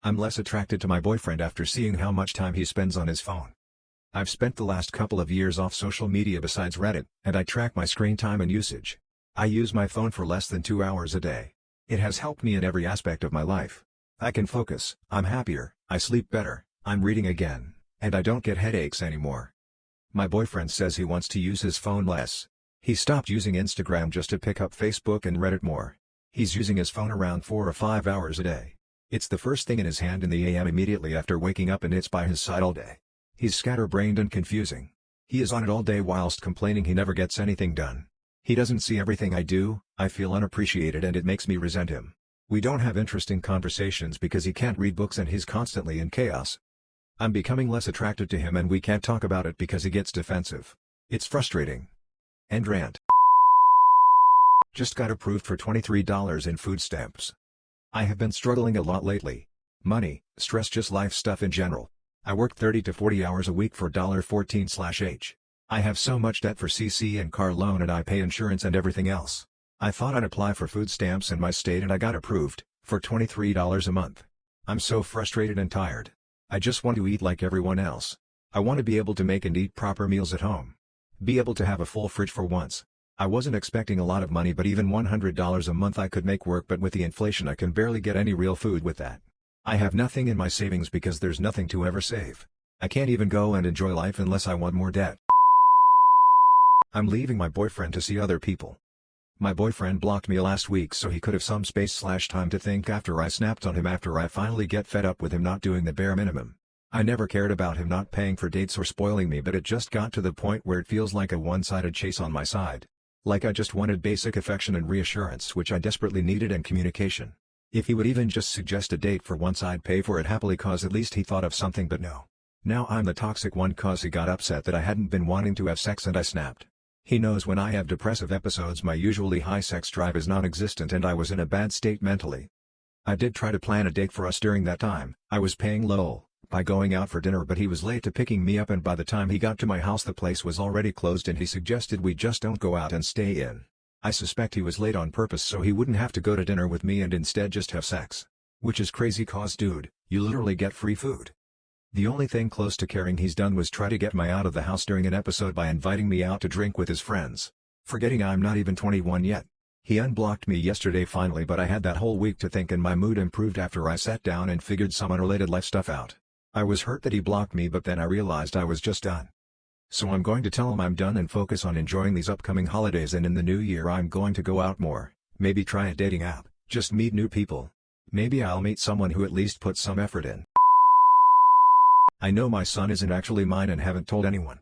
I'm less attracted to my boyfriend after seeing how much time he spends on his phone. I've spent the last couple of years off social media besides Reddit, and I track my screen time and usage. I use my phone for less than 2 hours a day. It has helped me in every aspect of my life. I can focus, I'm happier, I sleep better, I'm reading again, and I don't get headaches anymore. My boyfriend says he wants to use his phone less. He stopped using Instagram just to pick up Facebook and Reddit more. He's using his phone around 4 or 5 hours a day. It's the first thing in his hand in the AM immediately after waking up, and it's by his side all day. He's scatterbrained and confusing. He is on it all day whilst complaining he never gets anything done. He doesn't see everything I do. I feel unappreciated and it makes me resent him. We don't have interesting conversations because he can't read books and he's constantly in chaos. I'm becoming less attracted to him and we can't talk about it because he gets defensive. It's frustrating. End rant. Just got approved for $23 in food stamps. I have been struggling a lot lately. Money, stress, just life stuff in general. I work 30 to 40 hours a week for $14/h. I have so much debt for CC and car loan, and I pay insurance and everything else. I thought I'd apply for food stamps in my state and I got approved, for $23 a month. I'm so frustrated and tired. I just want to eat like everyone else. I want to be able to make and eat proper meals at home. Be able to have a full fridge for once. I wasn't expecting a lot of money, but even $100 a month I could make work, but with the inflation I can barely get any real food with that. I have nothing in my savings because there's nothing to ever save. I can't even go and enjoy life unless I want more debt. I'm leaving my boyfriend to see other people. My boyfriend blocked me last week so he could have some space/time to think after I snapped on him after I finally get fed up with him not doing the bare minimum. I never cared about him not paying for dates or spoiling me, but it just got to the point where it feels like a one-sided chase on my side. Like I just wanted basic affection and reassurance, which I desperately needed, and communication. If he would even just suggest a date for once, I'd pay for it happily cause at least he thought of something, but no. Now I'm the toxic one cause he got upset that I hadn't been wanting to have sex and I snapped. He knows when I have depressive episodes my usually high sex drive is non-existent and I was in a bad state mentally. I did try to plan a date for us during that time. I was paying lol by going out for dinner, but he was late to picking me up and by the time he got to my house the place was already closed and he suggested we just don't go out and stay in. I suspect he was late on purpose so he wouldn't have to go to dinner with me and instead just have sex. Which is crazy cause dude, you literally get free food. The only thing close to caring he's done was try to get me out of the house during an episode by inviting me out to drink with his friends. Forgetting I'm not even 21 yet. He unblocked me yesterday finally, but I had that whole week to think and my mood improved after I sat down and figured some unrelated life stuff out. I was hurt that he blocked me, but then I realized I was just done. So I'm going to tell him I'm done and focus on enjoying these upcoming holidays, and in the new year I'm going to go out more, maybe try a dating app, just meet new people. Maybe I'll meet someone who at least puts some effort in. I know my son isn't actually mine and haven't told anyone.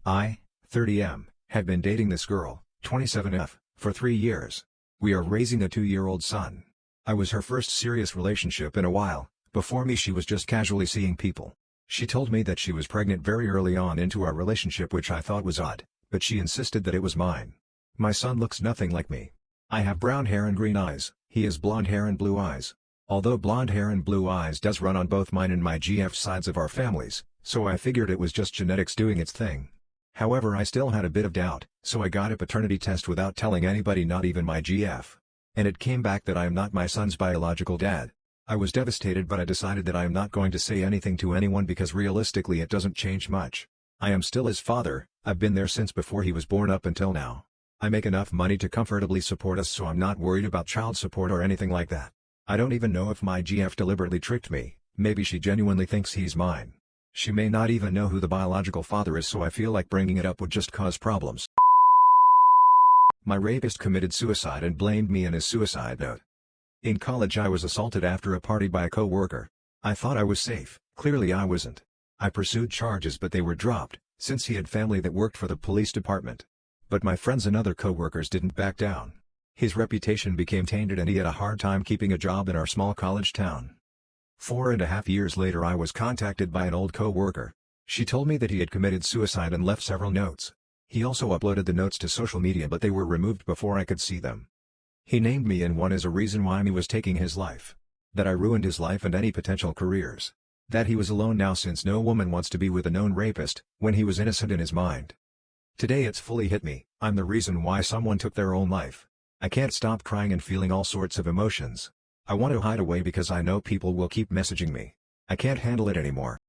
I, 30M, have been dating this girl, 27F, for 3 years. We are raising a 2-year-old son. I was her first serious relationship in a while. Before me she was just casually seeing people. She told me that she was pregnant very early on into our relationship, which I thought was odd, but she insisted that it was mine. My son looks nothing like me. I have brown hair and green eyes, he has blonde hair and blue eyes. Although blonde hair and blue eyes does run on both mine and my GF sides of our families, so I figured it was just genetics doing its thing. However, I still had a bit of doubt, so I got a paternity test without telling anybody, not even my GF. And it came back that I am not my son's biological dad. I was devastated, but I decided that I am not going to say anything to anyone because realistically it doesn't change much. I am still his father, I've been there since before he was born up until now. I make enough money to comfortably support us, so I'm not worried about child support or anything like that. I don't even know if my GF deliberately tricked me, maybe she genuinely thinks he's mine. She may not even know who the biological father is, so I feel like bringing it up would just cause problems. My rapist committed suicide and blamed me in his suicide note. In college I was assaulted after a party by a co-worker. I thought I was safe, clearly I wasn't. I pursued charges but they were dropped, since he had family that worked for the police department. But my friends and other co-workers didn't back down. His reputation became tainted and he had a hard time keeping a job in our small college town. 4.5 years later I was contacted by an old co-worker. She told me that he had committed suicide and left several notes. He also uploaded the notes to social media but they were removed before I could see them. He named me in one as a reason why he was taking his life. That I ruined his life and any potential careers. That he was alone now since no woman wants to be with a known rapist, when he was innocent in his mind. Today it's fully hit me, I'm the reason why someone took their own life. I can't stop crying and feeling all sorts of emotions. I want to hide away because I know people will keep messaging me. I can't handle it anymore.